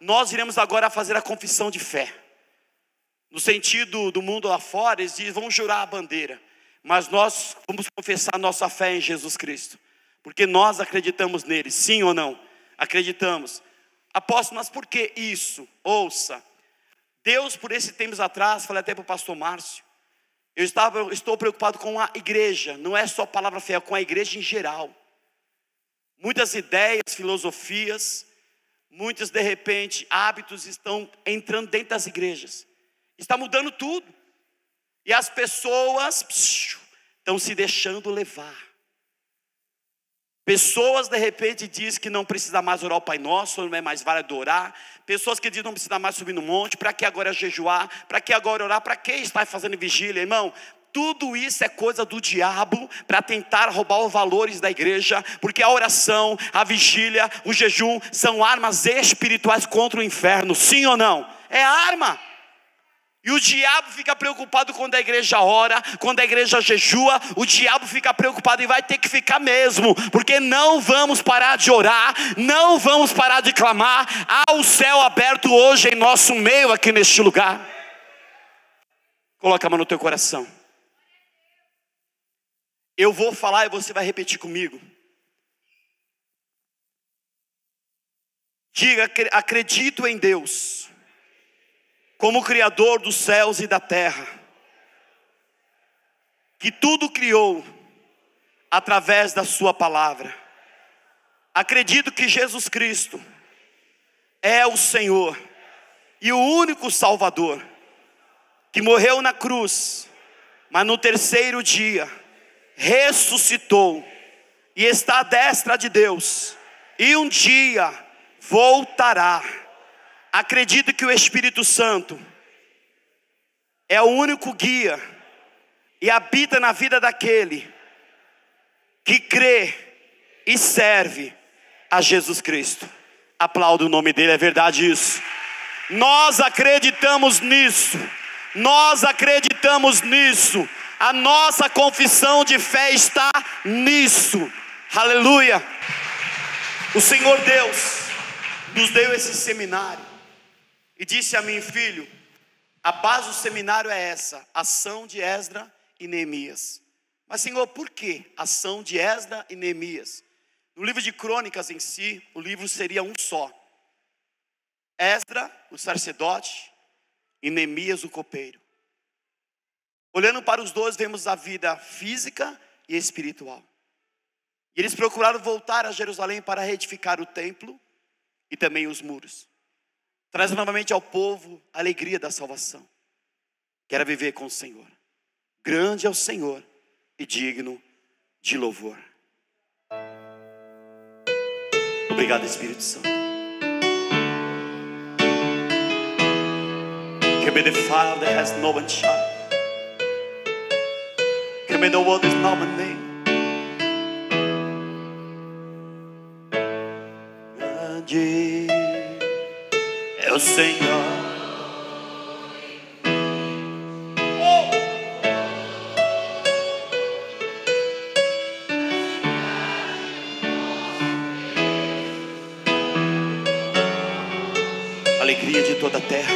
nós iremos agora fazer a confissão de fé. No sentido do mundo lá fora, eles dizem, vamos jurar a bandeira. Mas nós vamos confessar nossa fé em Jesus Cristo. Porque nós acreditamos nele, sim ou não? Acreditamos. Apóstolo, mas por que isso? Ouça. Deus, por esses tempos atrás, falei até para o pastor Márcio, estou preocupado com a igreja. Não é só palavra fé, é com a igreja em geral. Muitas ideias, filosofias, muitos de repente hábitos estão entrando dentro das igrejas. Está mudando tudo. E as pessoas estão se deixando levar. Pessoas de repente dizem que não precisa mais orar o Pai Nosso, não é mais válido orar. Pessoas que dizem que não precisa mais subir no monte. Para que agora jejuar? Para que agora orar? Para que estar fazendo vigília, irmão? Tudo isso é coisa do diabo para tentar roubar os valores da igreja. Porque a oração, a vigília, o jejum são armas espirituais contra o inferno. Sim ou não? É arma. E o diabo fica preocupado quando a igreja ora, quando a igreja jejua. O diabo fica preocupado e vai ter que ficar mesmo. Porque não vamos parar de orar, não vamos parar de clamar. Há o céu aberto hoje em nosso meio aqui neste lugar. Coloca a mão no teu coração. Eu vou falar e você vai repetir comigo. Diga, acredito em Deus como Criador dos céus e da terra, que tudo criou através da sua palavra. Acredito que Jesus Cristo é o Senhor e o único Salvador, que morreu na cruz, mas no terceiro dia ressuscitou e está à destra de Deus, e um dia voltará. Acredito que o Espírito Santo é o único guia e habita na vida daquele que crê e serve a Jesus Cristo. Aplauda o nome dele, é verdade isso. Nós acreditamos nisso. Nós acreditamos nisso. A nossa confissão de fé está nisso. Aleluia. O Senhor Deus nos deu esse seminário e disse a mim, filho, a base do seminário é essa: ação de Esdra e Neemias. Mas Senhor, por que ação de Esdra e Neemias? No livro de Crônicas em si, o livro seria um só. Esdra, o sacerdote, e Neemias, o copeiro. Olhando para os dois, vemos a vida física e espiritual. E eles procuraram voltar a Jerusalém para reedificar o templo e também os muros, trazendo novamente ao povo a alegria da salvação, que era viver com o Senhor. Grande é o Senhor e digno de louvor. Obrigado, Espírito Santo. Give me the fire that has no one shine. Give me the word that's not my name. Grande é o Senhor. Alegria de toda a terra.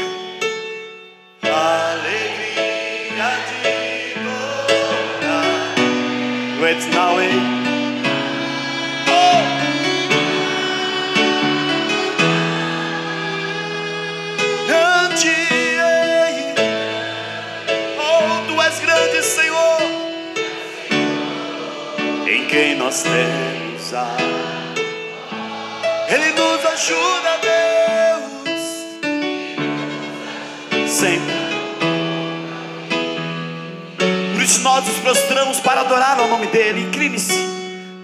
Alegria de toda. It's now it. Senhor, em quem nós temos a... Ele nos ajuda, Deus, sempre. Por isso nós nos prostramos para adorar ao nome dele. Incline-se.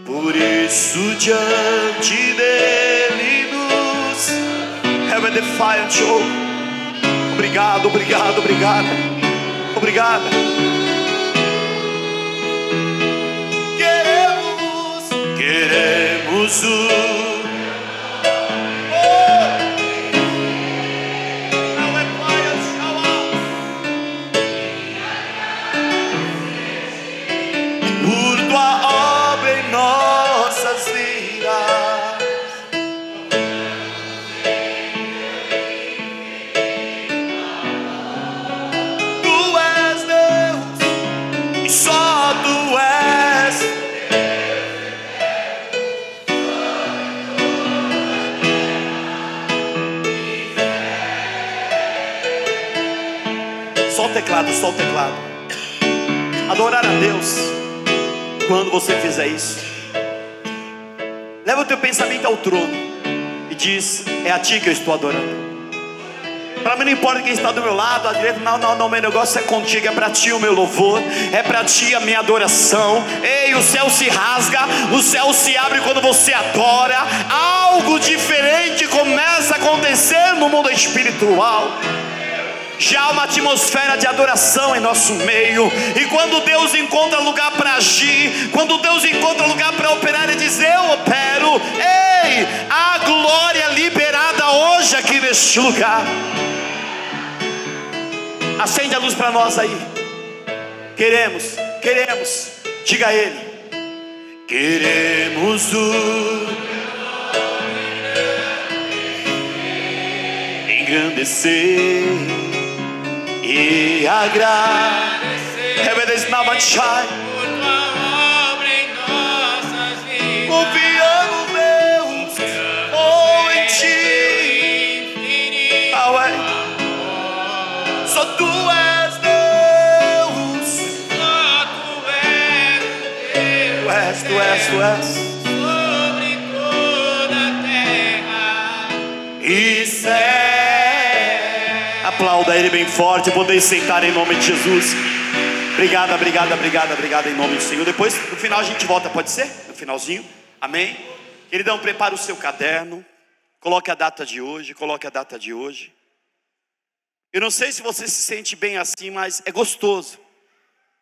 Por isso diante dele nos... Heaven the fire show. Obrigado, obrigado, obrigado. Obrigado. Queremos o... por tua obra em nossas vidas. teclado, só o teclado. Adorar a Deus, quando você fizer isso, leva o teu pensamento ao trono e diz: é a ti que eu estou adorando. Para mim não importa quem está do meu lado, à direita, não, meu negócio é contigo, é para ti o meu louvor, é para ti a minha adoração. Ei, o céu se rasga, o céu se abre quando você adora. Algo diferente começa a acontecer no mundo espiritual. Já há uma atmosfera de adoração em nosso meio. E quando Deus encontra lugar para agir, quando Deus encontra lugar para operar, Ele diz: eu opero. Ei, a glória liberada hoje aqui neste lugar. Acende a luz para nós aí. Queremos, diga a Ele: queremos engrandecer e agradecer. Heaven is now my child. Por tua obra em nossas vidas. Confiamos, Deus, em ti. Infinito Só tu és Deus. só tu és Deus. Tu és. Sobre toda a terra E céu. Aplauda Ele bem forte. Poder sentar em nome de Jesus. Obrigada em nome do Senhor. Depois, no final a gente volta, pode ser? No finalzinho, amém? Queridão, prepara o seu caderno. Coloque a data de hoje. Eu não sei se você se sente bem assim, mas é gostoso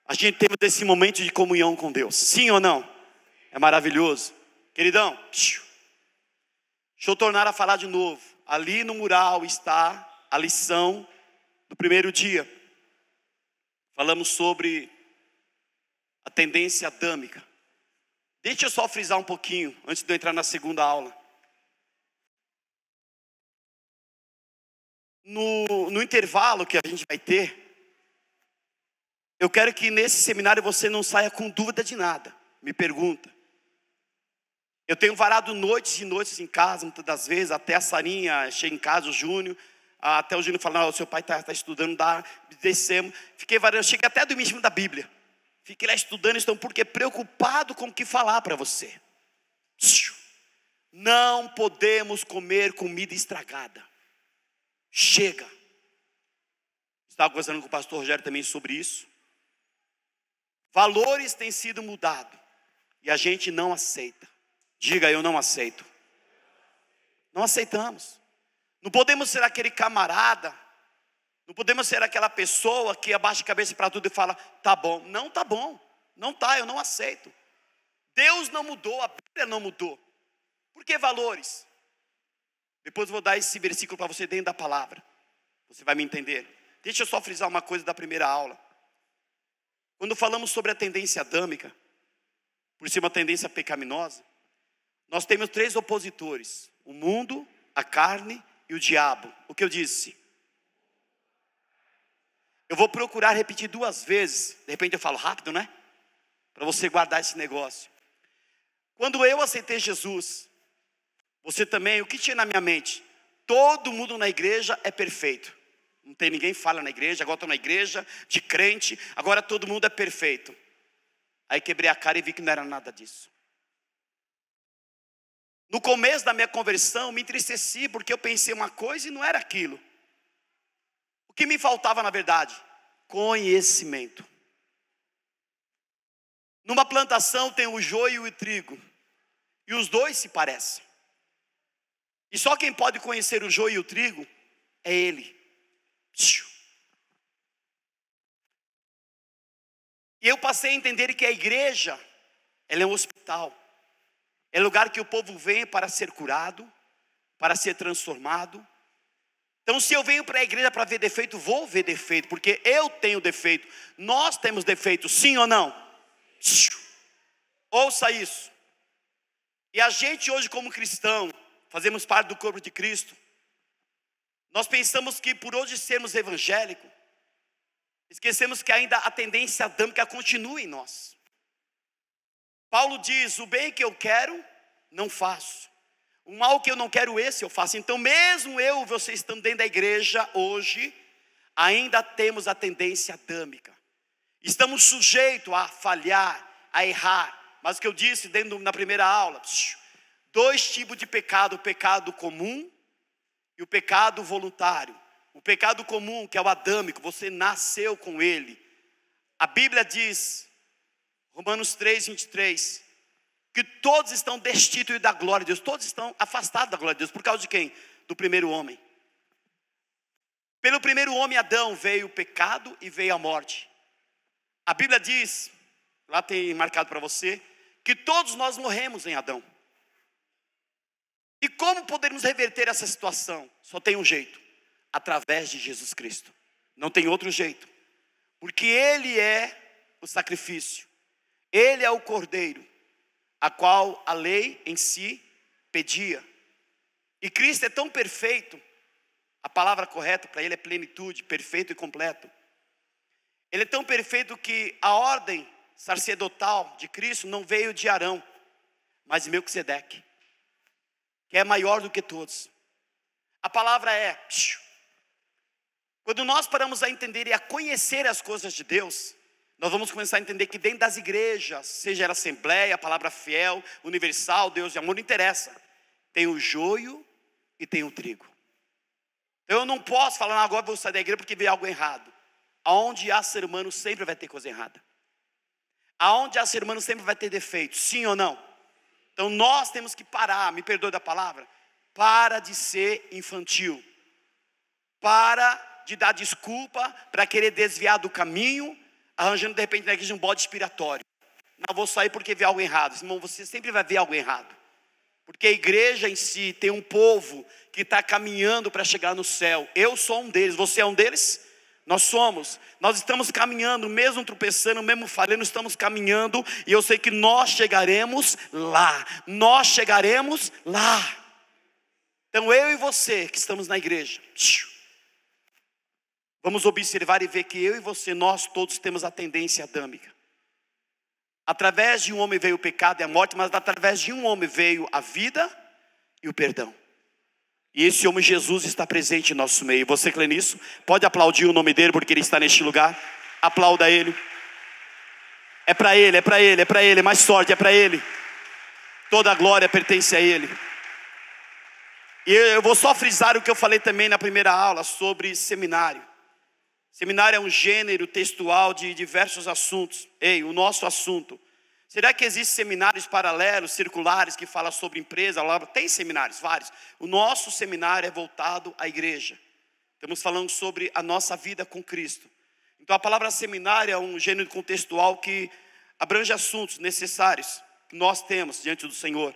a gente ter esse momento de comunhão com Deus. Sim ou não? É maravilhoso. Queridão, deixa eu tornar a falar de novo. Ali no mural está a lição do primeiro dia. Falamos sobre a tendência adâmica. Deixa eu só frisar um pouquinho antes de eu entrar na segunda aula. No intervalo que a gente vai ter, eu quero que nesse seminário você não saia com dúvida de nada. Me pergunta. Eu tenho varado noites e noites em casa, muitas das vezes, até a Sarinha chega em casa, o Júnior, até o Júnior fala: o seu pai está estudando, descemos. Fiquei varando, cheguei até a dormir em cima da Bíblia. Fiquei lá estudando, porque preocupado com o que falar para você. Não podemos comer comida estragada. Chega. Estava conversando com o pastor Rogério também sobre isso. Valores têm sido mudados e a gente não aceita. Diga: eu não aceito. Não aceitamos. Não podemos ser aquele camarada, não podemos ser aquela pessoa que abaixa a cabeça para tudo e fala: tá bom. Não tá bom, não tá, eu não aceito. Deus não mudou, a Bíblia não mudou. Por que valores? Depois eu vou dar esse versículo para você dentro da palavra. Você vai me entender. Deixa eu só frisar uma coisa da primeira aula. Quando falamos sobre a tendência adâmica, por ser uma tendência pecaminosa, nós temos 3 opositores: o mundo, a carne e o diabo. O que eu disse? Eu vou procurar repetir 2 vezes. De repente eu falo rápido, né? Para você guardar esse negócio. Quando eu aceitei Jesus, você também, o que tinha na minha mente? Todo mundo na igreja é perfeito. Não tem ninguém que fala na igreja. Agora estou na igreja de crente, agora todo mundo é perfeito. Aí quebrei a cara e vi que não era nada disso. No começo da minha conversão, me entristeci porque eu pensei uma coisa e não era aquilo. O que me faltava na verdade? Conhecimento. Numa plantação tem o joio e o trigo, e os dois se parecem. E só quem pode conhecer o joio e o trigo é Ele. E eu passei a entender que a igreja, ela é um hospital. É lugar que o povo vem para ser curado, para ser transformado. Então se eu venho para a igreja para ver defeito, vou ver defeito, porque eu tenho defeito. Nós temos defeito, sim ou não? Ouça isso. E a gente hoje como cristão, fazemos parte do corpo de Cristo. Nós pensamos que por hoje sermos evangélicos, esquecemos que ainda a tendência adâmica continua em nós. Paulo diz: o bem que eu quero, não faço. O mal que eu não quero, esse eu faço. Então mesmo eu e você estando dentro da igreja hoje, ainda temos a tendência adâmica. Estamos sujeitos a falhar, a errar. Mas o que eu disse na primeira aula, dois tipos de pecado: o pecado comum e o pecado voluntário. O pecado comum, que é o adâmico, você nasceu com ele. A Bíblia diz, Romanos 3:23, que todos estão destituídos da glória de Deus. Todos estão afastados da glória de Deus. Por causa de quem? Do primeiro homem. Pelo primeiro homem, Adão, veio o pecado e veio a morte. A Bíblia diz, lá tem marcado para você, que todos nós morremos em Adão. E como podemos reverter essa situação? Só tem um jeito: através de Jesus Cristo. Não tem outro jeito. Porque Ele é o sacrifício. Ele é o cordeiro, a qual a lei em si pedia. E Cristo é tão perfeito, a palavra correta para Ele é plenitude, perfeito e completo. Ele é tão perfeito que a ordem sacerdotal de Cristo não veio de Arão, mas de Melquisedeque, que é maior do que todos. A palavra é, quando nós paramos a entender e a conhecer as coisas de Deus, nós vamos começar a entender que dentro das igrejas, seja ela assembleia, a palavra fiel, universal, Deus de amor, não interessa. Tem o joio e tem o trigo. Então eu não posso falar, não, agora vou sair da igreja porque veio algo errado. Aonde há ser humano sempre vai ter coisa errada. Aonde há ser humano sempre vai ter defeito, sim ou não? Então nós temos que parar, me perdoe da palavra, para de ser infantil. Para de dar desculpa para querer desviar do caminho, arranjando de repente na igreja um bode expiatório. Não vou sair porque vê algo errado. Irmão, você sempre vai ver algo errado. Porque a igreja em si tem um povo que está caminhando para chegar no céu. Eu sou um deles, você é um deles? Nós estamos caminhando, mesmo tropeçando, mesmo falhando, estamos caminhando. E eu sei que nós chegaremos lá. Nós chegaremos lá. Então eu e você que estamos na igreja, vamos observar e ver que eu e você, nós todos temos a tendência adâmica. Através de um homem veio o pecado e a morte, mas através de um homem veio a vida e o perdão. E esse homem Jesus está presente em nosso meio. Você crê nisso? Pode aplaudir o nome dele porque ele está neste lugar. Aplauda ele. É para ele, é para ele, é para ele. Mais sorte, é para ele. Toda a glória pertence a ele. E eu vou só frisar o que eu falei também na primeira aula sobre seminário. Seminário é um gênero textual de diversos assuntos. Ei, o nosso assunto. Será que existem seminários paralelos, circulares, que falam sobre empresa? Tem seminários, vários. O nosso seminário é voltado à igreja. Estamos falando sobre a nossa vida com Cristo. Então a palavra seminário é um gênero contextual que abrange assuntos necessários que nós temos diante do Senhor.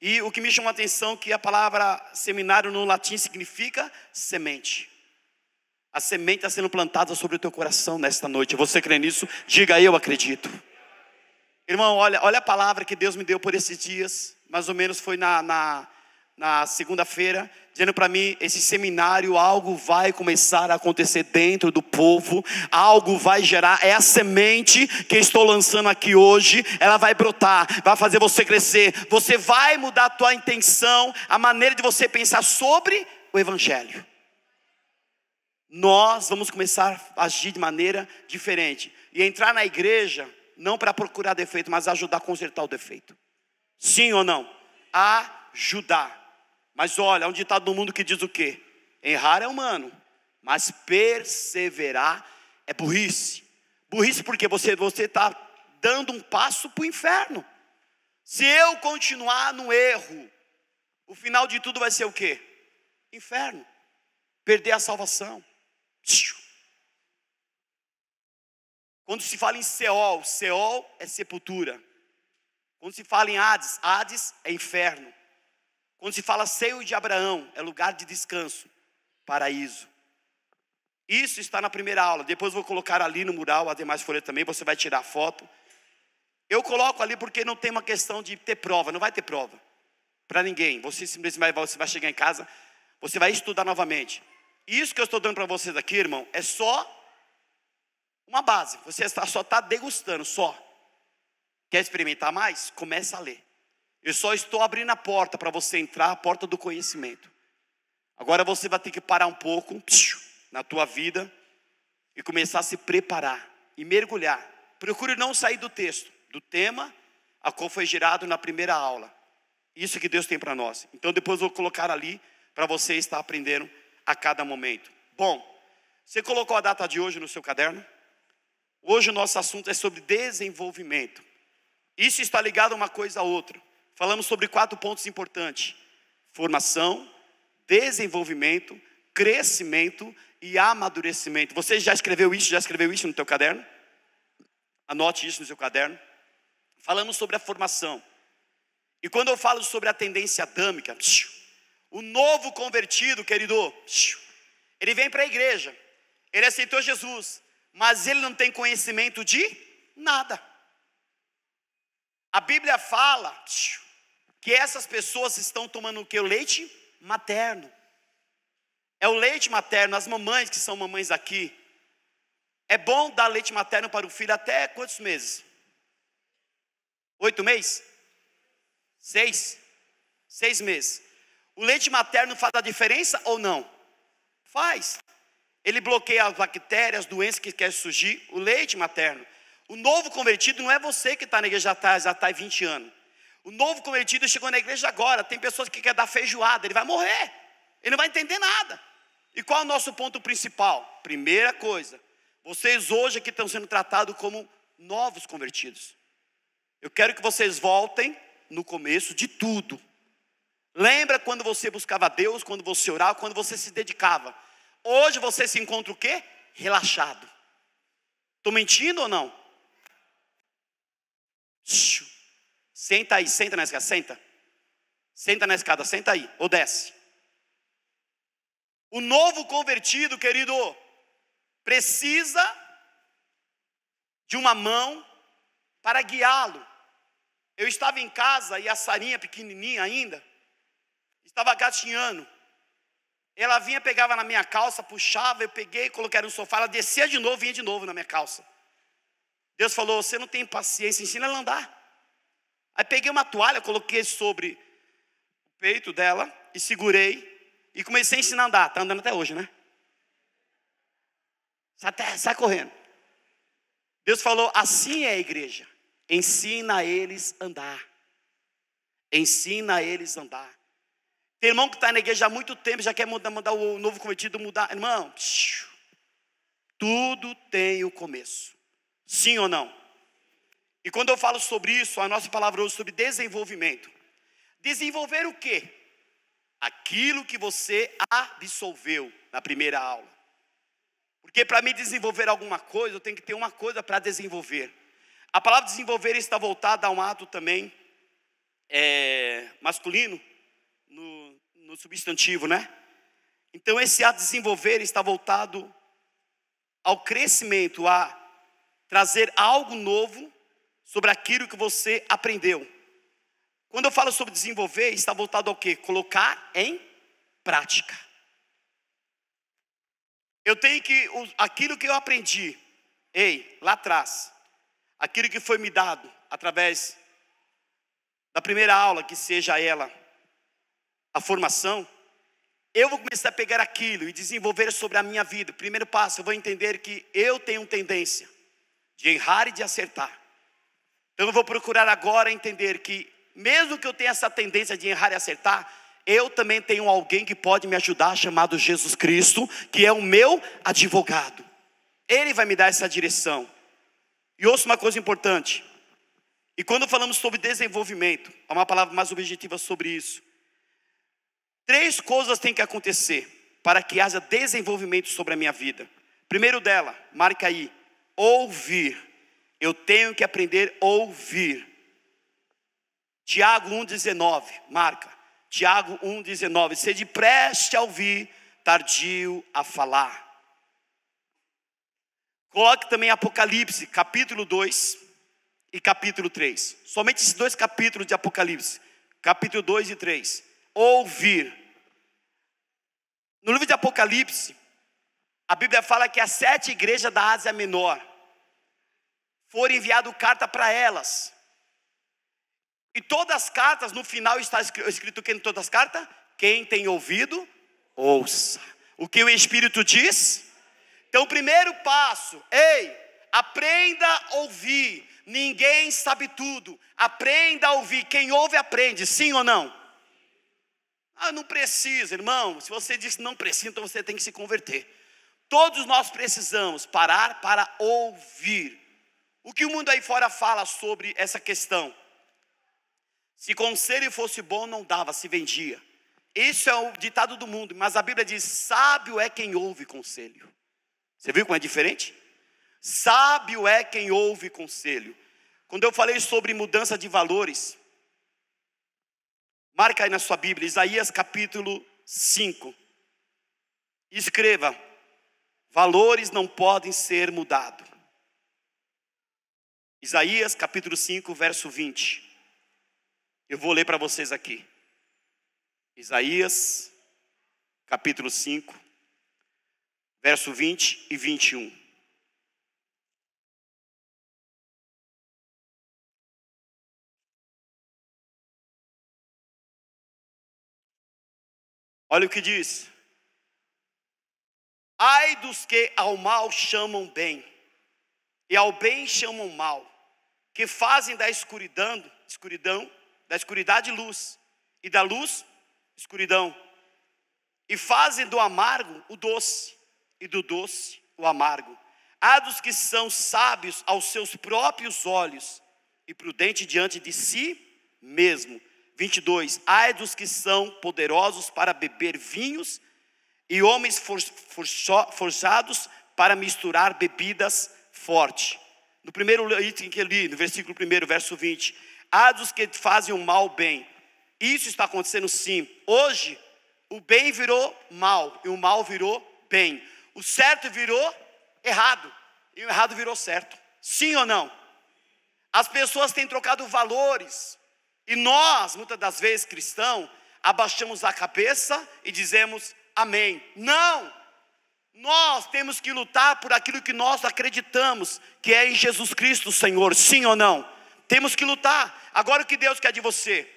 E o que me chama a atenção é que a palavra seminário no latim significa semente. A semente está sendo plantada sobre o teu coração nesta noite. Você crê nisso? Diga: eu acredito. Irmão, olha a palavra que Deus me deu por esses dias. Mais ou menos foi na segunda-feira, dizendo para mim, esse seminário, algo vai começar a acontecer dentro do povo. Algo vai gerar, é a semente que estou lançando aqui hoje. Ela vai brotar, vai fazer você crescer. Você vai mudar a tua intenção, a maneira de você pensar sobre o evangelho. Nós vamos começar a agir de maneira diferente. E entrar na igreja, não para procurar defeito, mas ajudar a consertar o defeito. Sim ou não? Ajudar. Mas olha, há um ditado no mundo que diz o quê? Errar é humano, mas perseverar é burrice. Burrice porque você está dando um passo para o inferno. Se eu continuar no erro, o final de tudo vai ser o quê? Inferno. Perder a salvação. Quando se fala em Seol, Seol é sepultura. Quando se fala em Hades, Hades é inferno. Quando se fala seio de Abraão, é lugar de descanso, paraíso. Isso está na primeira aula. Depois vou colocar ali no mural, as demais folhas também, você vai tirar a foto. Eu coloco ali porque não tem uma questão de ter prova, não vai ter prova para ninguém. Você simplesmente vai chegar em casa, você vai estudar novamente. Isso que eu estou dando para vocês aqui, irmão, é só uma base. Você só está degustando, só. Quer experimentar mais? Comece a ler. Eu só estou abrindo a porta para você entrar, a porta do conhecimento. Agora você vai ter que parar um pouco na tua vida e começar a se preparar e mergulhar. Procure não sair do texto, do tema a qual foi gerado na primeira aula. Isso que Deus tem para nós. Então depois eu vou colocar ali para você estar aprendendo a cada momento. Bom, você colocou a data de hoje no seu caderno? Hoje o nosso assunto é sobre desenvolvimento. Isso está ligado a uma coisa a outra. Falamos sobre 4 pontos importantes: formação, desenvolvimento, crescimento e amadurecimento. Você já escreveu isso? Já escreveu isso no teu caderno? Anote isso no seu caderno. Falamos sobre a formação. E quando eu falo sobre a tendência adâmica, o novo convertido, querido, ele vem para a igreja, ele aceitou Jesus, mas ele não tem conhecimento de nada. A Bíblia fala que essas pessoas estão tomando o que? O leite materno. É o leite materno. As mamães que são mamães aqui, é bom dar leite materno para o filho até quantos meses? 8 meses? 6 meses. O leite materno faz a diferença ou não? Faz. Ele bloqueia as bactérias, as doenças que querem surgir. O leite materno. O novo convertido não é você que está na igreja já está há 20 anos. O novo convertido chegou na igreja agora. Tem pessoas que querem dar feijoada, ele vai morrer. Ele não vai entender nada. E qual é o nosso ponto principal? Primeira coisa, vocês hoje aqui estão sendo tratados como novos convertidos. Eu quero que vocês voltem no começo de tudo. Lembra quando você buscava Deus, quando você orava, quando você se dedicava? Hoje você se encontra o quê? Relaxado. Estou mentindo ou não? Senta aí, senta na escada, senta. Senta na escada, senta aí, ou desce. O novo convertido, querido, precisa de uma mão para guiá-lo. Eu estava em casa e a Sarinha, pequenininha ainda, estava gatinhando. Ela vinha, pegava na minha calça, puxava, eu peguei, coloquei no sofá, ela descia de novo, vinha de novo na minha calça. Deus falou: você não tem paciência, ensina ela a andar. Aí peguei uma toalha, coloquei sobre o peito dela e segurei e comecei a ensinar a andar. Está andando até hoje, né? Sai correndo. Deus falou: assim é a igreja. Ensina eles a andar. Ensina eles a andar. Tem irmão que está na igreja há muito tempo, já quer mandar o novo convertido mudar. Irmão, tudo tem o começo. Sim ou não? E quando eu falo sobre isso, a nossa palavra hoje é sobre desenvolvimento. Desenvolver o quê? Aquilo que você absorveu na primeira aula. Porque para mim desenvolver alguma coisa, eu tenho que ter uma coisa para desenvolver. A palavra desenvolver está voltada a um ato também masculino, no substantivo, né? Então esse ato de desenvolver está voltado ao crescimento, a trazer algo novo sobre aquilo que você aprendeu. Quando eu falo sobre desenvolver, está voltado ao quê? Colocar em prática. Eu tenho que, aquilo que eu aprendi, lá atrás, aquilo que foi me dado através da primeira aula, que seja ela a formação, eu vou começar a pegar aquilo e desenvolver sobre a minha vida. Primeiro passo, eu vou entender que eu tenho tendência de errar e de acertar. Então eu vou procurar agora entender que, mesmo que eu tenha essa tendência de errar e acertar, eu também tenho alguém que pode me ajudar, chamado Jesus Cristo, que é o meu advogado. Ele vai me dar essa direção. E ouça uma coisa importante. E quando falamos sobre desenvolvimento, há uma palavra mais objetiva sobre isso. 3 coisas têm que acontecer para que haja desenvolvimento sobre a minha vida. Primeiro dela, marca aí, ouvir. Eu tenho que aprender a ouvir. Tiago 1,19, marca. Tiago 1,19. Sede preste a ouvir, tardio a falar. Coloque também Apocalipse, capítulo 2 e capítulo 3. Somente esses 2 capítulos de Apocalipse, capítulo 2 e 3. Ouvir. No livro de Apocalipse, a Bíblia fala que as 7 igrejas da Ásia Menor foram enviadas carta para elas. E todas as cartas, no final está escrito o que em todas as cartas? Quem tem ouvido, ouça. O que o Espírito diz? Então o primeiro passo, ei, aprenda a ouvir. Ninguém sabe tudo. Aprenda a ouvir. Quem ouve aprende, sim ou não? Ah, não precisa, irmão. Se você disse não precisa, então você tem que se converter. Todos nós precisamos parar para ouvir. O que o mundo aí fora fala sobre essa questão? Se conselho fosse bom, não dava, se vendia. Isso é o ditado do mundo, mas a Bíblia diz, sábio é quem ouve conselho. Você viu como é diferente? Sábio é quem ouve conselho. Quando eu falei sobre mudança de valores, marca aí na sua Bíblia, Isaías capítulo 5. Escreva, valores não podem ser mudados. Isaías capítulo 5, verso 20. Eu vou ler para vocês aqui. Isaías capítulo 5, verso 20 e 21. Olha o que diz. Ai dos que ao mal chamam bem, e ao bem chamam mal, que fazem da escuridade luz, e da luz, escuridão, e fazem do amargo o doce, e do doce o amargo. Há dos que são sábios aos seus próprios olhos, e prudentes diante de si mesmo. 22, ai dos que são poderosos para beber vinhos, e homens forjados para misturar bebidas fortes. No primeiro item que eu li, no versículo 1, verso 20, há dos que fazem o mal bem. Isso está acontecendo sim. Hoje, o bem virou mal, e o mal virou bem. O certo virou errado, e o errado virou certo. Sim ou não? As pessoas têm trocado valores. E nós, muitas das vezes, cristãos, abaixamos a cabeça e dizemos amém. Não! Nós temos que lutar por aquilo que nós acreditamos, que é em Jesus Cristo, Senhor. Sim ou não? Temos que lutar. Agora o que Deus quer de você?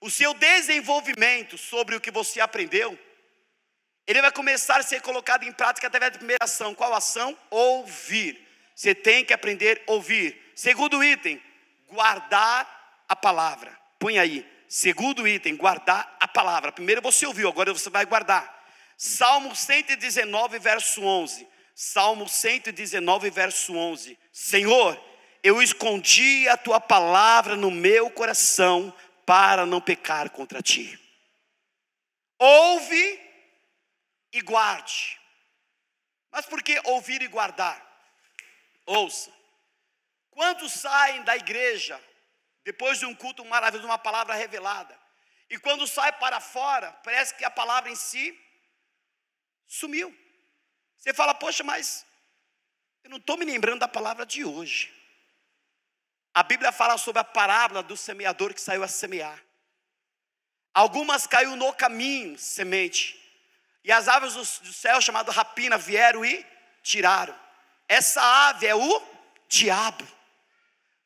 O seu desenvolvimento sobre o que você aprendeu, ele vai começar a ser colocado em prática através da primeira ação. Qual ação? Ouvir. Você tem que aprender a ouvir. Segundo item, guardar a palavra. Põe aí, segundo item, guardar a palavra. Primeiro você ouviu, agora você vai guardar. Salmo 119, verso 11. Salmo 119, verso 11. Senhor, eu escondi a tua palavra no meu coração para não pecar contra ti. Ouve e guarde. Mas por que ouvir e guardar? Ouça. Quantos saem da igreja depois de um culto maravilhoso, uma palavra revelada, e quando sai para fora, parece que a palavra em si sumiu. Você fala, poxa, mas eu não estou me lembrando da palavra de hoje. A Bíblia fala sobre a parábola do semeador que saiu a semear. Algumas caiu no caminho, semente, e as aves do céu, chamado rapina, vieram e tiraram. Essa ave é o diabo.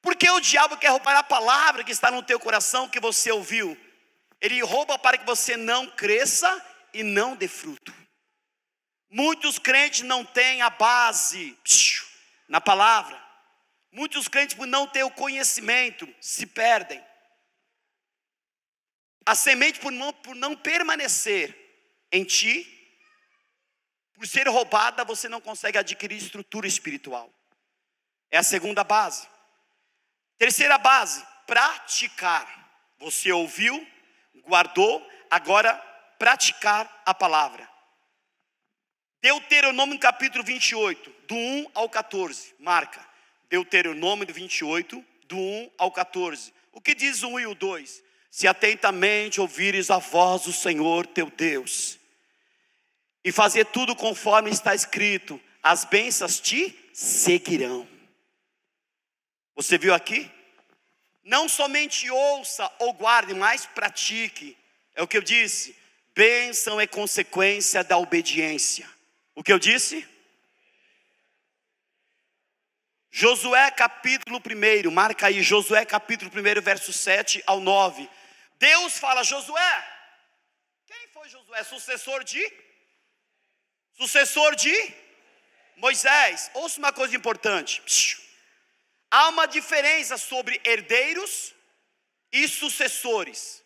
Porque o diabo quer roubar a palavra que está no teu coração, que você ouviu. Ele rouba para que você não cresça e não dê fruto. Muitos crentes não têm a base na palavra. Muitos crentes, por não ter o conhecimento, se perdem. A semente, por não permanecer em ti, por ser roubada, você não consegue adquirir estrutura espiritual. É a segunda base. Terceira base, praticar. Você ouviu, guardou, agora praticar a palavra. Deuteronômio capítulo 28, do 1 ao 14, marca. Deuteronômio 28, do 1 ao 14. O que diz o 1 e o 2? Se atentamente ouvires a voz do Senhor teu Deus, e fazer tudo conforme está escrito, as bênçãos te seguirão. Você viu aqui? Não somente ouça ou guarde, mas pratique. É o que eu disse. Bênção é consequência da obediência. O que eu disse? Josué capítulo 1, marca aí, Josué capítulo 1, verso 7 ao 9. Deus fala, Josué. Quem foi Josué? Sucessor de Moisés, ouça uma coisa importante. Há uma diferença sobre herdeiros e sucessores.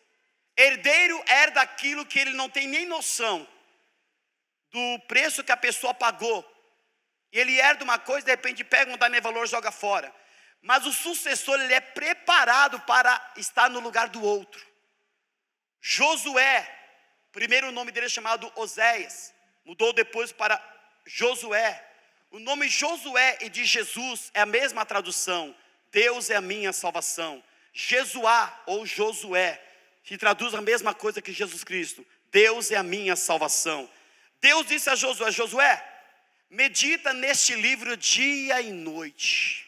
Herdeiro herda aquilo que ele não tem nem noção do preço que a pessoa pagou. E ele herda uma coisa, de repente pega, não dá nem valor, joga fora. Mas o sucessor, ele é preparado para estar no lugar do outro. Josué, primeiro o nome dele é chamado Oséias, mudou depois para Josué. O nome Josué e de Jesus é a mesma tradução. Deus é a minha salvação. Jesuá ou Josué se traduz a mesma coisa que Jesus Cristo. Deus é a minha salvação. Deus disse a Josué: Josué, medita neste livro dia e noite,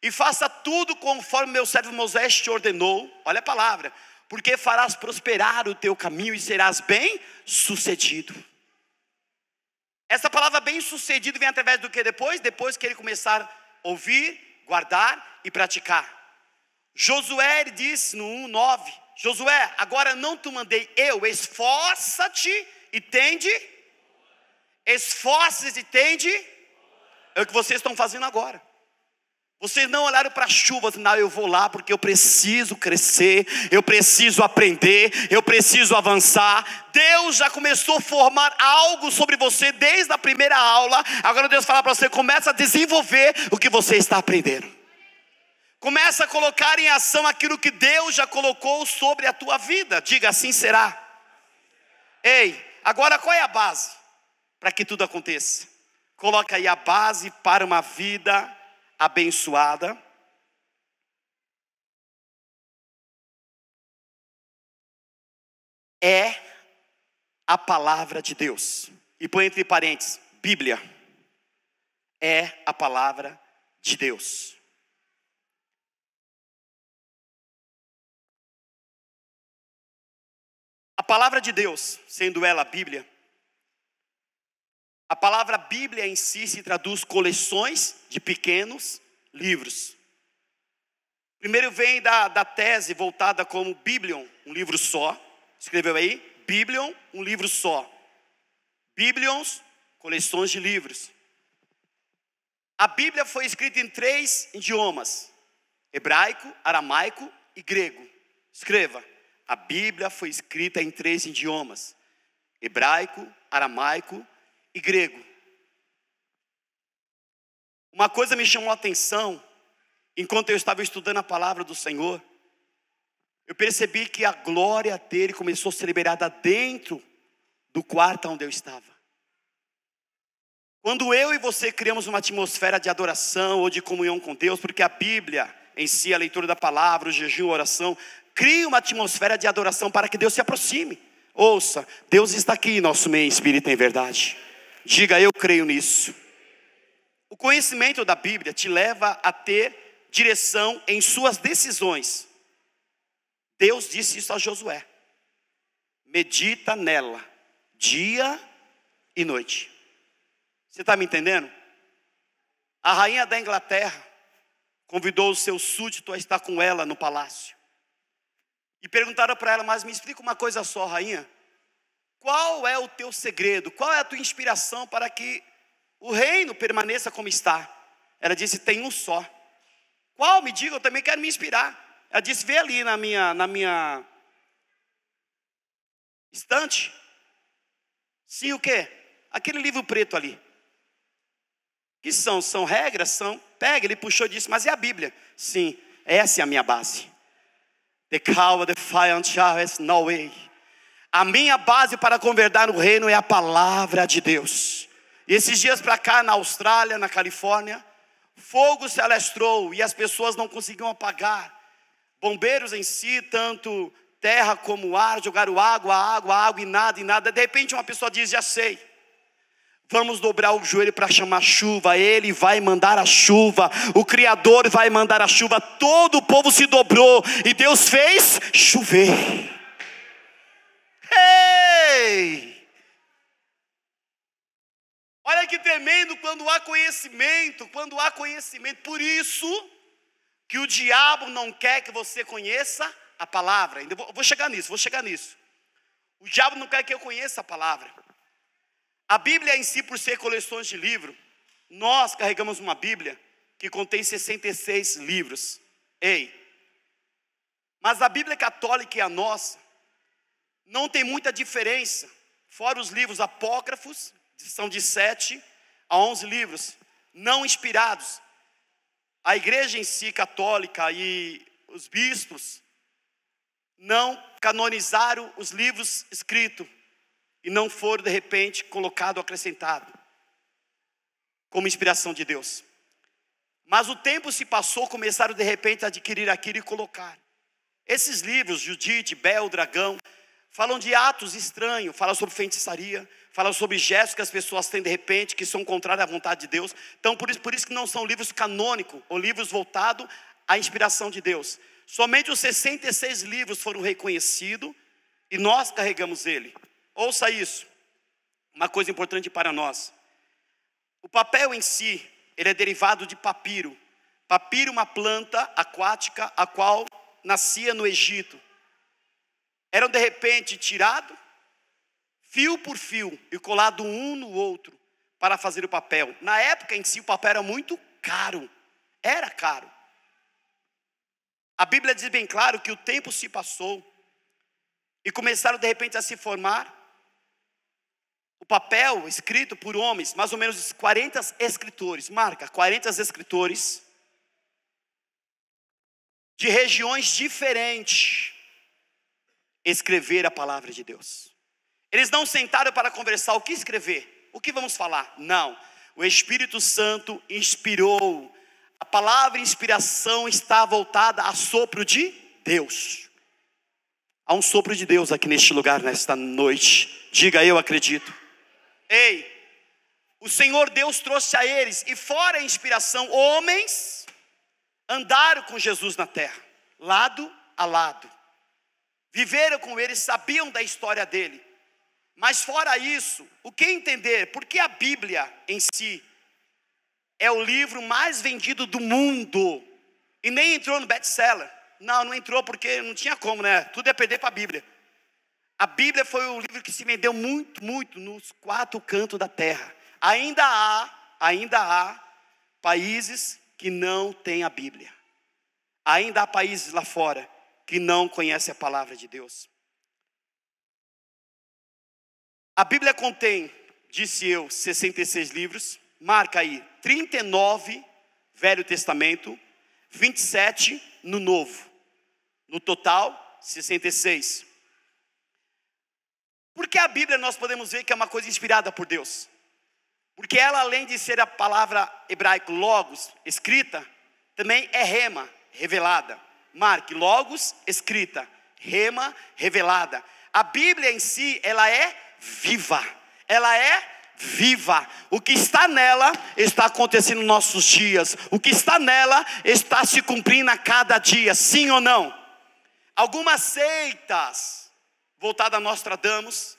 e faça tudo conforme meu servo Moisés te ordenou. Olha a palavra: porque farás prosperar o teu caminho e serás bem sucedido. Essa palavra bem sucedido vem através do que depois? Depois que ele começar a ouvir, guardar e praticar. Josué, ele disse no 1:9, Josué, agora não te mandei eu, esforça-te e tende. Esforça-se e tende. É o que vocês estão fazendo agora. Vocês não olharam para a chuva, não, eu vou lá porque eu preciso crescer, eu preciso aprender, eu preciso avançar. Deus já começou a formar algo sobre você desde a primeira aula. Agora Deus fala para você: começa a desenvolver o que você está aprendendo. Começa a colocar em ação aquilo que Deus já colocou sobre a tua vida. Diga: assim será. Ei, agora qual é a base para que tudo aconteça? Coloca aí a base para uma vida abençoada. É a palavra de Deus. E põe entre parênteses, Bíblia. É a palavra de Deus. A palavra de Deus, sendo ela a Bíblia, a palavra Bíblia em si se traduz coleções de pequenos livros. Primeiro vem da tese voltada como Biblion, um livro só. Escreveu aí? Biblion, um livro só. Biblions, coleções de livros. A Bíblia foi escrita em 3 idiomas: hebraico, aramaico e grego. Escreva: a Bíblia foi escrita em 3 idiomas: hebraico, aramaico e grego. Uma coisa me chamou a atenção, enquanto eu estava estudando a palavra do Senhor. Eu percebi que a glória dele começou a ser liberada dentro do quarto onde eu estava. Quando eu e você criamos uma atmosfera de adoração ou de comunhão com Deus, porque a Bíblia em si, a leitura da palavra, o jejum, a oração, cria uma atmosfera de adoração para que Deus se aproxime. Ouça, Deus está aqui em nosso meio, em espírito e em verdade. Diga: eu creio nisso. O conhecimento da Bíblia te leva a ter direção em suas decisões. Deus disse isso a Josué: medita nela dia e noite. Você está me entendendo? A rainha da Inglaterra convidou o seu súdito a estar com ela no palácio. E perguntaram para ela: mas me explica uma coisa só, rainha. Qual é o teu segredo? Qual é a tua inspiração para que o reino permaneça como está? Ela disse: tem um só. Qual? Me diga, eu também quero me inspirar. Ela disse: vê ali na minha estante. Sim, o quê? Aquele livro preto ali. Que são regras? São. Pega, ele puxou e disse: mas é a Bíblia. Sim, essa é a minha base. The cow, the fire and showers, no way. A minha base para governar no reino é a palavra de Deus. E esses dias para cá, na Austrália, na Califórnia, fogo se alastrou e as pessoas não conseguiam apagar. Bombeiros em si, tanto terra como ar, jogaram água e nada. De repente uma pessoa diz: já sei. Vamos dobrar o joelho para chamar chuva. Ele vai mandar a chuva. O Criador vai mandar a chuva. Todo o povo se dobrou e Deus fez chover. Ei! Olha que tremendo quando há conhecimento. Por isso que o diabo não quer que você conheça a palavra. Ainda vou chegar nisso. O diabo não quer que eu conheça a palavra. A Bíblia em si, por ser coleções de livro, Nós carregamos uma Bíblia que contém 66 livros. Mas a Bíblia católica e a nossa não tem muita diferença, fora os livros apócrifos, são de 7 a 11 livros, não inspirados. A igreja em si, católica, e os bispos não canonizaram os livros escritos e não foram de repente colocado, acrescentado como inspiração de Deus. Mas o tempo se passou, começaram de repente a adquirir aquilo e colocar. Esses livros, Judite, Bel, Dragão, falam de atos estranhos, falam sobre feitiçaria, falam sobre gestos que as pessoas têm de repente, que são contrários à vontade de Deus. Então por isso que não são livros canônicos, ou livros voltados à inspiração de Deus. Somente os 66 livros foram reconhecidos e nós carregamos ele. Ouça isso, uma coisa importante para nós. O papel em si, ele é derivado de papiro. Papiro é uma planta aquática, a qual nascia no Egito. Eram de repente tirados, fio por fio, e colado um no outro, para fazer o papel. Na época em si, o papel era muito caro. Era caro. A Bíblia diz bem claro que o tempo se passou, e começaram de repente a se formar o papel escrito por homens, mais ou menos 40 escritores, marca, 40 escritores, de regiões diferentes, escrever a palavra de Deus. Eles não sentaram para conversar, o que escrever? O que vamos falar? Não, o Espírito Santo inspirou. A palavra inspiração está voltada a sopro de Deus. Há um sopro de Deus aqui neste lugar, nesta noite. Diga, eu acredito. O Senhor Deus trouxe a eles, e fora a inspiração, homens andaram com Jesus na terra, lado a lado. Viveram com ele, sabiam da história dele. Mas fora isso, o que entender? Porque a Bíblia em si é o livro mais vendido do mundo. E nem entrou no best-seller. Não entrou porque não tinha como, né? Tudo ia perder para a Bíblia. A Bíblia foi o livro que se vendeu muito, muito nos 4 cantos da terra. Ainda há países que não têm a Bíblia. Ainda há países lá fora que não conhecem a palavra de Deus. A Bíblia contém, disse eu, 66 livros. Marca aí, 39 Velho Testamento, 27 no Novo. No total, 66. Porque a Bíblia nós podemos ver que é uma coisa inspirada por Deus. Porque ela, além de ser a palavra hebraica logos, escrita, também é rema, revelada. Marque, logos, escrita, rema, revelada. A Bíblia em si, ela é viva. Ela é viva. O que está nela está acontecendo nos nossos dias. O que está nela está se cumprindo a cada dia, sim ou não? Algumas seitas voltada a Nostradamus,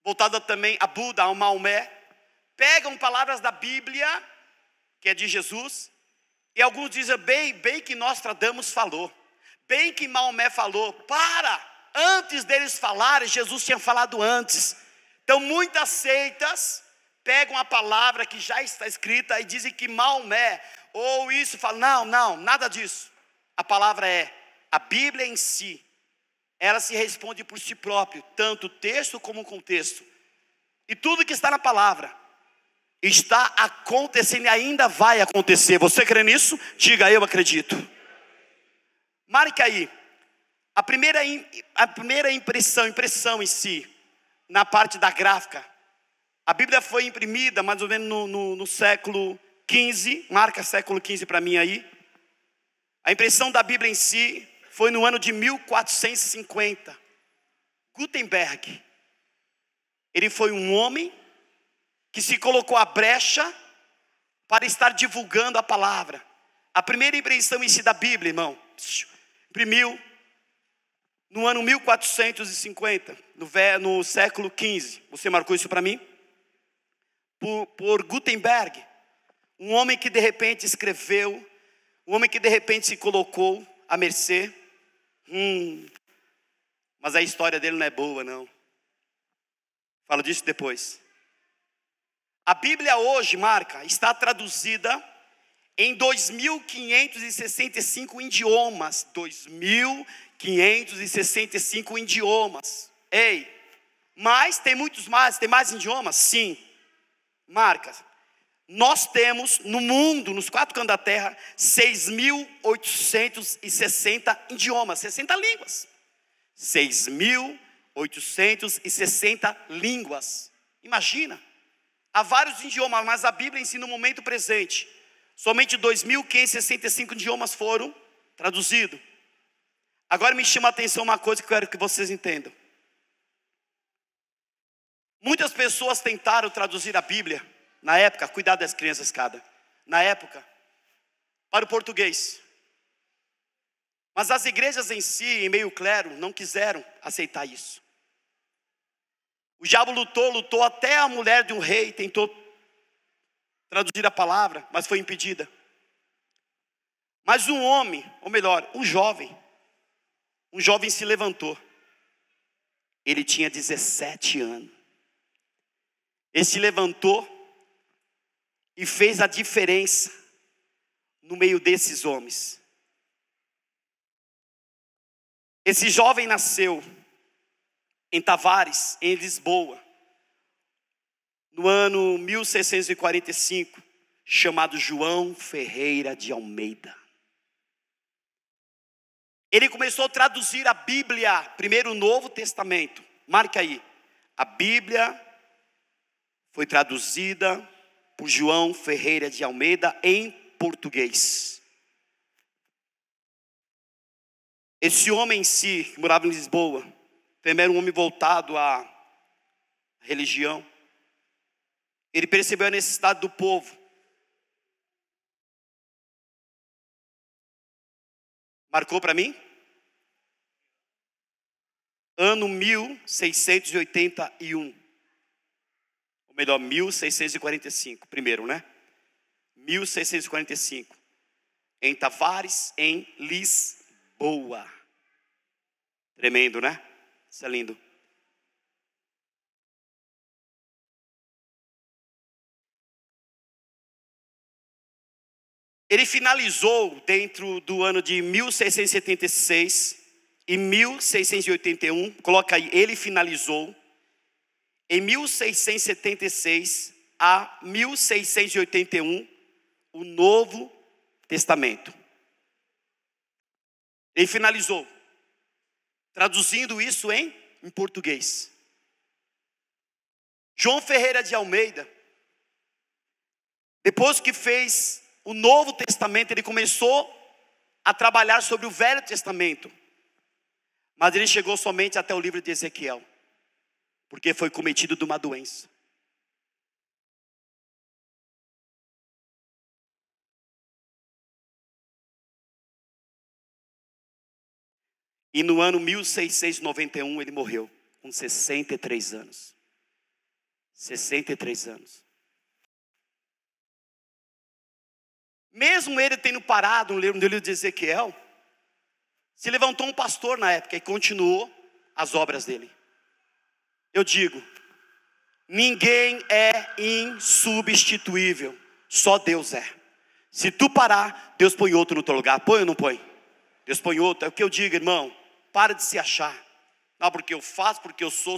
voltada também a Buda, ao Maomé, pegam palavras da Bíblia, que é de Jesus, e alguns dizem bem que Nostradamus falou, bem que Maomé falou. Antes deles falarem, Jesus tinha falado antes. Então muitas seitas pegam a palavra que já está escrita e dizem que Maomé, ou isso, fala, não, nada disso. A palavra a Bíblia em si, ela se responde por si próprio, tanto o texto como o contexto. E tudo que está na palavra está acontecendo e ainda vai acontecer. Você crê nisso? Diga, eu acredito. Marque aí. A primeira impressão em si, na parte da gráfica. A Bíblia foi imprimida mais ou menos no século XV. Marca século XV para mim aí. A impressão da Bíblia em si foi no ano de 1450. Gutenberg, ele foi um homem que se colocou à brecha para estar divulgando a palavra. A primeira impressão em si da Bíblia, irmão, imprimiu no ano 1450, no século XV. Você marcou isso para mim? Por Gutenberg, um homem que de repente escreveu, um homem que de repente se colocou à mercê. Mas a história dele não é boa, não. Falo disso depois. A Bíblia hoje, Marca, está traduzida em 2.565 idiomas. 2.565 idiomas. Ei, mas tem muitos mais, tem mais idiomas? Sim. Marca, nós temos no mundo, nos 4 cantos da terra, 6.860 idiomas, 60 línguas. 6.860 línguas. Imagina. Há vários idiomas, mas a Bíblia ensina no momento presente. Somente 2.565 idiomas foram traduzidos. Agora me chama a atenção uma coisa que eu quero que vocês entendam. Muitas pessoas tentaram traduzir a Bíblia, na época, cuidado das crianças, na época, para o português. Mas as igrejas em si, em meio clero, não quiseram aceitar isso. O diabo lutou até a mulher de um rei, tentou traduzir a palavra, mas foi impedida. Mas um homem, ou melhor, um jovem se levantou. Ele tinha 17 anos. Ele se levantou e fez a diferença no meio desses homens. Esse jovem nasceu em Tavares, em Lisboa, no ano 1645, chamado João Ferreira de Almeida. Ele começou a traduzir a Bíblia, primeiro o Novo Testamento. Marca aí, a Bíblia foi traduzida por João Ferreira de Almeida em português. Esse homem em si, que morava em Lisboa, também era um homem voltado à religião. Ele percebeu a necessidade do povo. Marcou para mim? Ano 1681. Ou melhor, 1645. Primeiro, né? 1645. Em Tavares, em Lisboa. Tremendo, né? Isso é lindo. Ele finalizou dentro do ano de 1676 e 1681. Coloca aí, ele finalizou em 1676 a 1681 o Novo Testamento. Ele finalizou, traduzindo isso em português. João Ferreira de Almeida, depois que fez o Novo Testamento, ele começou a trabalhar sobre o Velho Testamento. Mas ele chegou somente até o livro de Ezequiel, porque foi cometido de uma doença. E no ano 1691 ele morreu, com 63 anos. 63 anos. Mesmo ele tendo parado no livro de Ezequiel, se levantou um pastor na época e continuou as obras dele. Eu digo, ninguém é insubstituível, só Deus é. Se tu parar, Deus põe outro no teu lugar. Põe ou não põe? Deus põe outro. É o que eu digo, irmão. Para de se achar. Não, porque eu faço, porque eu sou.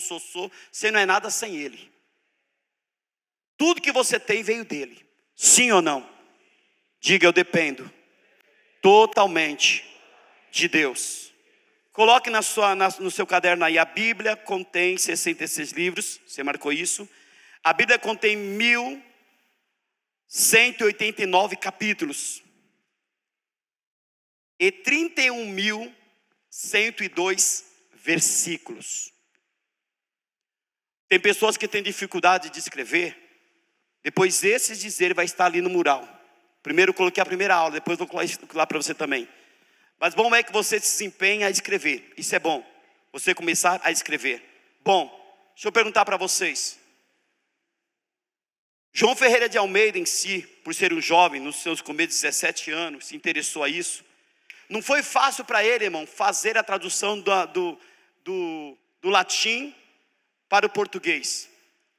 Você não é nada sem Ele. Tudo que você tem veio dele. Sim ou não? Diga, eu dependo totalmente de Deus. Coloque no seu caderno aí, a Bíblia contém 66 livros, você marcou isso. A Bíblia contém 1.189 capítulos. E 31.102 versículos. Tem pessoas que têm dificuldade de escrever. Depois esse dizer vai estar ali no mural. Primeiro eu coloquei a primeira aula, depois vou colocar para você também. Mas bom é que você se desempenhe a escrever. Isso é bom. Você começar a escrever. Bom, deixa eu perguntar para vocês. João Ferreira de Almeida em si, por ser um jovem, nos seus começos de 17 anos, se interessou a isso. Não foi fácil para ele, irmão, fazer a tradução do latim para o português.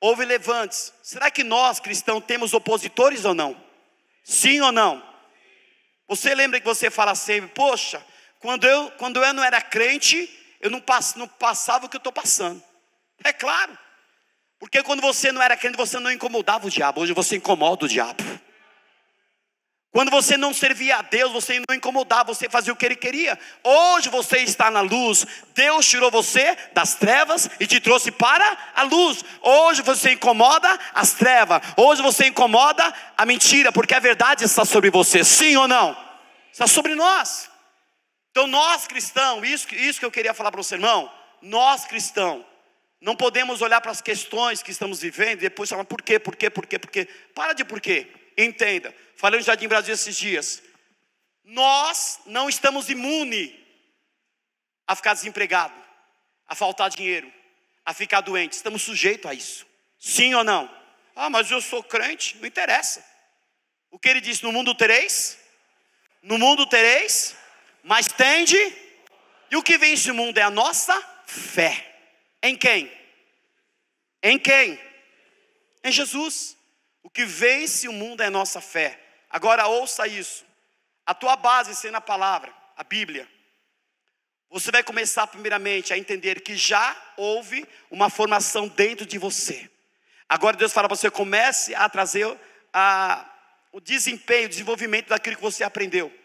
houve levantes. Será que nós, cristãos, temos opositores ou não? Sim ou não? Você lembra que você fala sempre, poxa, quando eu não era crente, eu não passava o que eu estou passando. É claro. Porque quando você não era crente, você não incomodava o diabo. Hoje você incomoda o diabo. Quando você não servia a Deus, você não incomodava, você fazia o que Ele queria. Hoje você está na luz. Deus tirou você das trevas e te trouxe para a luz. Hoje você incomoda as trevas. Hoje você incomoda a mentira, porque a verdade está sobre você. Sim ou não? Está sobre nós. Então nós cristãos, isso que eu queria falar para o irmão. Nós cristãos, não podemos olhar para as questões que estamos vivendo e depois falar por quê? Para de por quê. Entenda, falei no Jardim Brasil esses dias. Nós não estamos imunes a ficar desempregado, a faltar dinheiro, a ficar doente. Estamos sujeitos a isso. Sim ou não? Ah, mas eu sou crente. Não interessa. O que ele disse, no mundo tereis, mas tende. E o que vence o mundo é a nossa fé. Em quem? Em quem? Em Jesus. O que vence o mundo é a nossa fé. Agora ouça isso. A tua base sendo a palavra, a Bíblia. Você vai começar primeiramente a entender que já houve uma formação dentro de você. Agora Deus fala para você, comece a trazer o desempenho, o desenvolvimento daquilo que você aprendeu.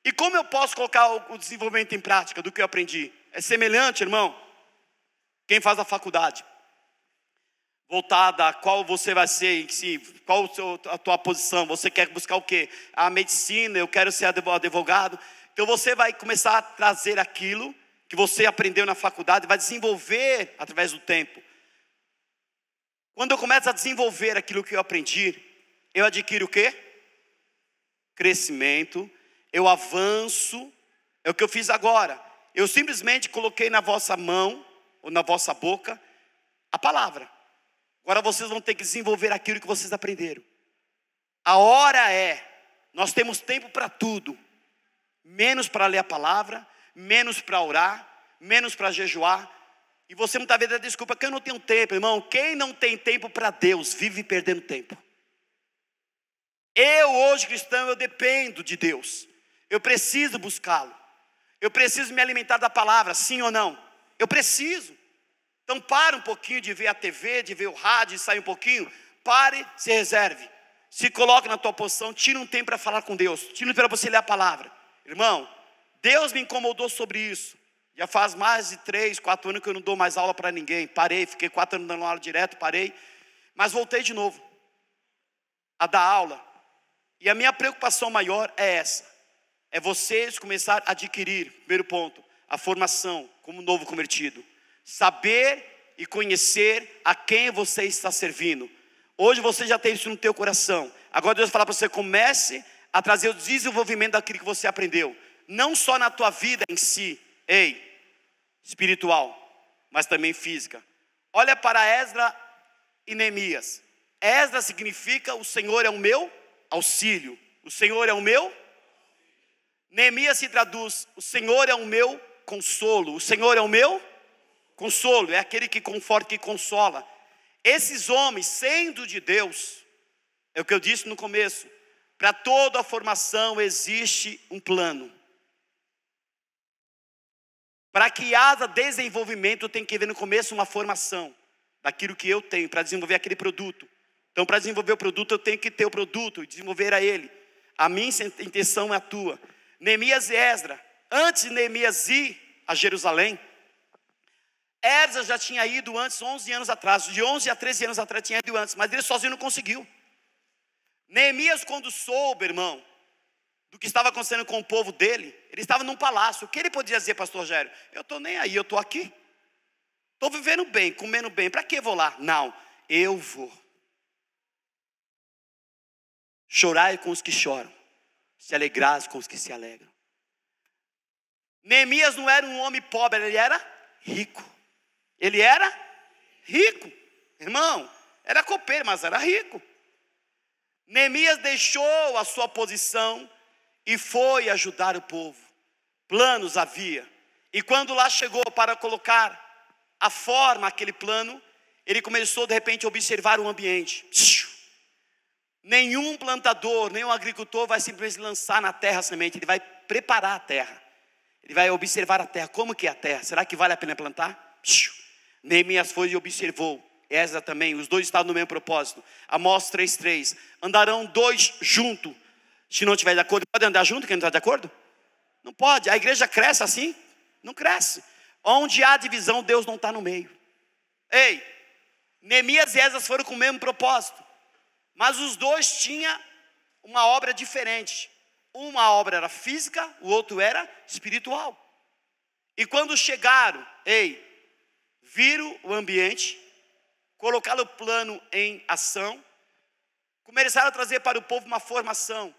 E como eu posso colocar o desenvolvimento em prática do que eu aprendi? É semelhante, irmão, quem faz a faculdade. Voltada a qual você vai ser, qual a tua posição, você quer buscar o quê? A medicina, eu quero ser advogado. Então você vai começar a trazer aquilo que você aprendeu na faculdade, vai desenvolver através do tempo. Quando eu começo a desenvolver aquilo que eu aprendi, eu adquiro o quê? Crescimento, eu avanço, é o que eu fiz agora. Eu simplesmente coloquei na vossa mão, ou na vossa boca, a palavra. Agora vocês vão ter que desenvolver aquilo que vocês aprenderam. A hora nós temos tempo para tudo. Menos para ler a palavra, menos para orar, menos para jejuar. E você muitas vezes dá desculpa que eu não tenho tempo, irmão. Quem não tem tempo para Deus, vive perdendo tempo. Eu hoje cristão, eu dependo de Deus. Eu preciso buscá-lo. Eu preciso me alimentar da palavra, sim ou não? Eu preciso. Então para um pouquinho de ver a TV, de ver o rádio e sair um pouquinho. Pare, se reserve. Se coloque na tua posição, tira um tempo para falar com Deus. Tira um tempo para você ler a palavra. Irmão, Deus me incomodou sobre isso. Já faz mais de 3, 4 anos que eu não dou mais aula para ninguém. Parei, fiquei 4 anos dando aula direto, parei. Mas voltei de novo a dar aula. E a minha preocupação maior é essa. É vocês começar a adquirir, primeiro ponto, a formação como novo convertido. Saber e conhecer a quem você está servindo. Hoje você já tem isso no teu coração. Agora Deus fala para você, comece a trazer o desenvolvimento daquilo que você aprendeu. Não só na tua vida em si, espiritual, mas também física. Olha para Esdras e Neemias. Esdras significa o Senhor é o meu auxílio. O Senhor é o meu. Neemias se traduz, o Senhor é o meu consolo. O Senhor é o meu consolo, é aquele que conforta, que consola. Esses homens, sendo de Deus, é o que eu disse no começo, para toda a formação existe um plano. Para que haja desenvolvimento, tem que haver no começo uma formação daquilo que eu tenho, para desenvolver aquele produto. Então para desenvolver o produto, eu tenho que ter o produto e desenvolver a ele. A minha intenção é a tua. Neemias e Esdras, antes de Neemias ir a Jerusalém, Esdras já tinha ido antes, 11 anos atrás, de 11 a 13 anos atrás tinha ido antes, mas ele sozinho não conseguiu. Neemias, quando soube, irmão, do que estava acontecendo com o povo dele, ele estava num palácio. O que ele podia dizer, pastor Rogério? Eu estou nem aí, eu estou aqui. Estou vivendo bem, comendo bem, para que vou lá? Não, eu vou. Chorai com os que choram, se alegrai com os que se alegram. Neemias não era um homem pobre, ele era rico. Ele era rico, irmão, era copeiro, mas era rico. Neemias deixou a sua posição e foi ajudar o povo. Planos havia. E quando lá chegou para colocar a forma aquele plano, ele começou de repente a observar o ambiente. Nenhum plantador, nenhum agricultor vai simplesmente lançar na terra a semente. Ele vai preparar a terra. Ele vai observar a terra. Como que é a terra? Será que vale a pena plantar? Neemias foi e observou. Esdras também, os dois estavam no mesmo propósito. Amós 3:3. Andarão dois juntos. Se não estiver de acordo, pode andar junto quem não está de acordo? Não pode. A igreja cresce assim? Não cresce. Onde há divisão, Deus não está no meio. Ei, Neemias e Esdras foram com o mesmo propósito, mas os dois tinham uma obra diferente. Uma obra era física, o outro era espiritual. E quando chegaram, viram o ambiente, colocaram o plano em ação, começaram a trazer para o povo uma formação.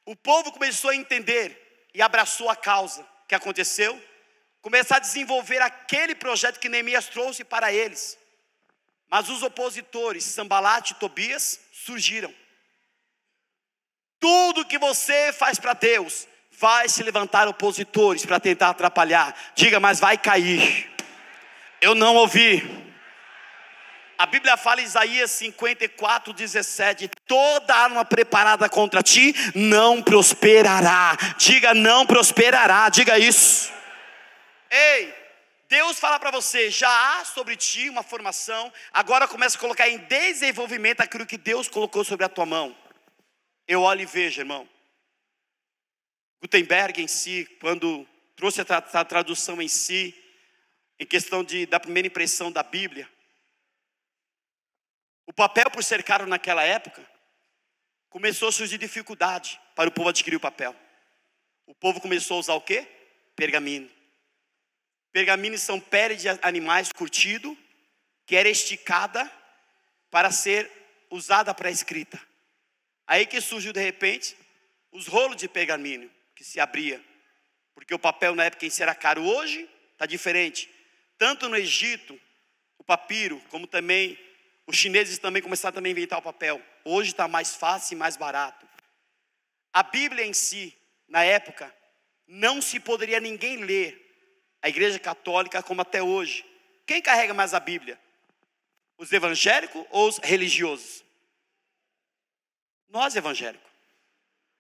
O povo começou a entender e abraçou a causa. O que aconteceu? Começar a desenvolver aquele projeto que Neemias trouxe para eles. Mas os opositores, Sambalate e Tobias, surgiram. Tudo que você faz para Deus, vai se levantar opositores para tentar atrapalhar. Diga, mas vai cair. Eu não ouvi. A Bíblia fala em Isaías 54:17. Toda arma preparada contra ti não prosperará. Diga, não prosperará. Diga isso. Ei, Deus fala para você, já há sobre ti uma formação. Agora começa a colocar em desenvolvimento aquilo que Deus colocou sobre a tua mão. Eu olho e vejo, irmão. Gutenberg em si, quando trouxe a tradução em si, em questão da primeira impressão da Bíblia, o papel por ser caro naquela época, começou a surgir dificuldade para o povo adquirir o papel. O povo começou a usar o quê? Pergaminho. Pergaminhos são peles de animais curtido, que era esticada para ser usada para a escrita. Aí que surgiu de repente os rolos de pergaminho que se abria, porque o papel na época em si era caro. Hoje está diferente. Tanto no Egito, o papiro, como também os chineses também começaram a inventar o papel. Hoje está mais fácil e mais barato. A Bíblia em si, na época, não se poderia ninguém ler. A igreja católica como até hoje. Quem carrega mais a Bíblia? Os evangélicos ou os religiosos? Nós evangélicos.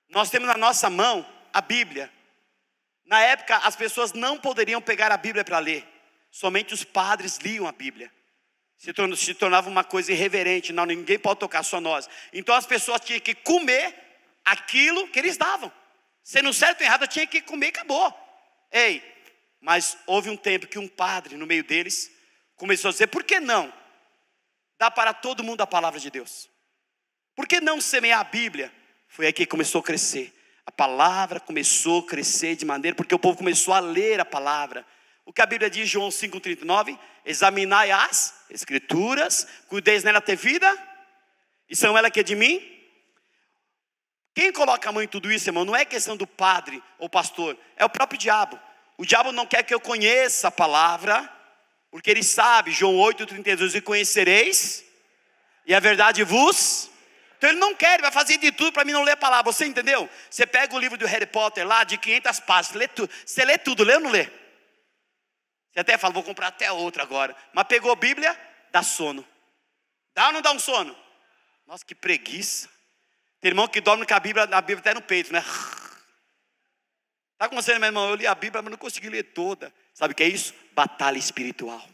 Nós temos na nossa mão a Bíblia. Na época as pessoas não poderiam pegar a Bíblia para ler. Somente os padres liam a Bíblia. Se tornava uma coisa irreverente. Não, ninguém pode tocar, só nós. Então as pessoas tinham que comer aquilo que eles davam. Sendo certo ou errado, tinha que comer e acabou. Mas houve um tempo que um padre no meio deles começou a dizer, por que não dá para todo mundo a palavra de Deus? Por que não semear a Bíblia? Foi aí que começou a crescer. A palavra começou a crescer de maneira, porque o povo começou a ler a palavra. O que a Bíblia diz, João 5,39, examinai as escrituras, cuideis nela ter vida, e são ela que é de mim. Quem coloca a mão em tudo isso, irmão, não é questão do padre ou pastor, é o próprio diabo. O diabo não quer que eu conheça a palavra, porque ele sabe, João 8,32, e conhecereis, e a verdade vos. Então ele não quer, ele vai fazer de tudo para mim não ler a palavra. Você entendeu? Você pega o livro do Harry Potter lá, de 500 páginas, você lê tudo, lê ou não lê? Você até fala, vou comprar até outra agora. Mas pegou a Bíblia, dá sono. Dá ou não dá um sono? Nossa, que preguiça. Tem irmão que dorme com a Bíblia até no peito, né? Está com você, meu irmão? Eu li a Bíblia, mas não consegui ler toda. Sabe o que é isso? Batalha espiritual.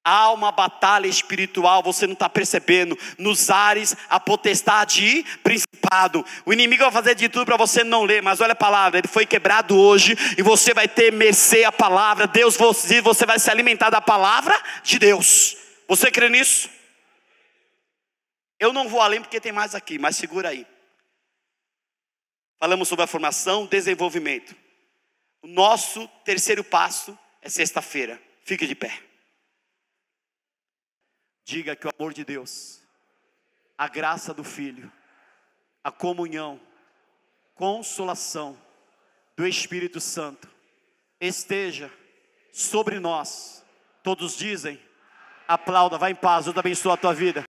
Há uma batalha espiritual, você não está percebendo. Nos ares, a potestade e principado. O inimigo vai fazer de tudo para você não ler. Mas olha a palavra, ele foi quebrado hoje. E você vai ter mercê à palavra. Deus, você vai se alimentar da palavra de Deus. Você crê nisso? Eu não vou além porque tem mais aqui, mas segura aí. Falamos sobre a formação, desenvolvimento. O nosso terceiro passo é sexta-feira. Fique de pé. Diga que o amor de Deus, a graça do Filho, a comunhão, consolação do Espírito Santo esteja sobre nós. Todos dizem, aplauda, vai em paz, Deus abençoe a tua vida.